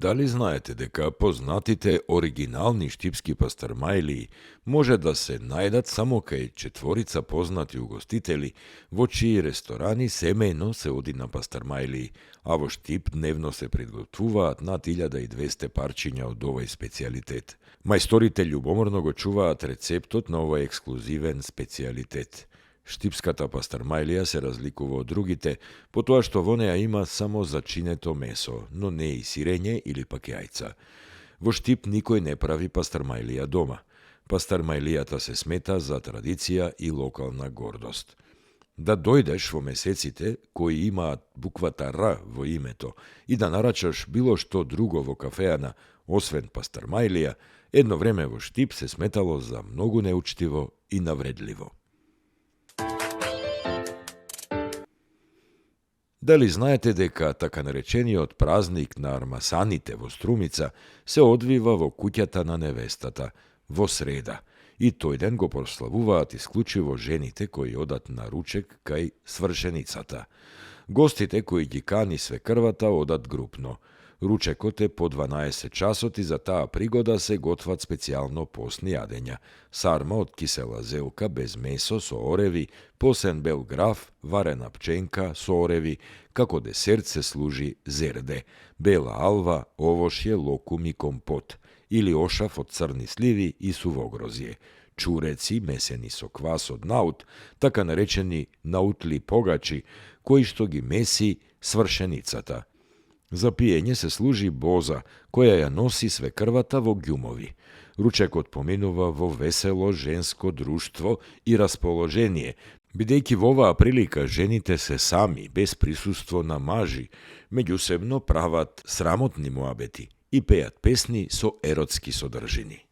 Дали знаете дека познатите оригинални штипски пастармајлии може да се најдат само кај четворица познати угостители, во чии ресторани семејно се оди на пастармајлии, а во Штип дневно се приготвуваат над 1200 парчиња од овој специјалитет. Мајсторите љубоморно го чуваат рецептот на овој ексклузивен специјалитет. Штипската пастармајлија се разликува од другите, по тоа што во неа има само зачинето месо, но не и сирење или пак јајца. Во Штип никој не прави пастармајлија дома. Пастармајлијата се смета за традиција и локална гордост. Да дојдеш во месеците кои имаат буквата Р во името и да нарачаш било што друго во кафеана, освен пастармајлија, едно време во Штип се сметало за многу неучтиво и навредливо. Дали знаете дека така наречениот празник на армасаните во Струмица се одвива во куќата на невестата, во среда, и тој ден го прославуваат исклучиво жените кои одат на ручек кај свршеницата. Гостите кои ги кани свекрвата одат групно. Ручекот е по 12 часот и за таа пригода се готват специјално постни јадења. Сарма од кисела зелка без месо со ореви, посен бел граф, варена пченка со ореви, како десерт се служи зерде, бела алва, овошје, локум и компот, или ошав од црни сливи и сувогрозје, чуреци месени со квас од наут, така наречени наутли погачи, кои што ги меси свршеницата. За пиење се служи боза, која ја носи свекрвата во ѓумови. Ручекот поминува во весело женско друштво и расположение, бидејќи во оваа прилика жените се сами, без присуство на мажи, меѓусебно прават срамотни муабети и пеат песни со еротски содржини.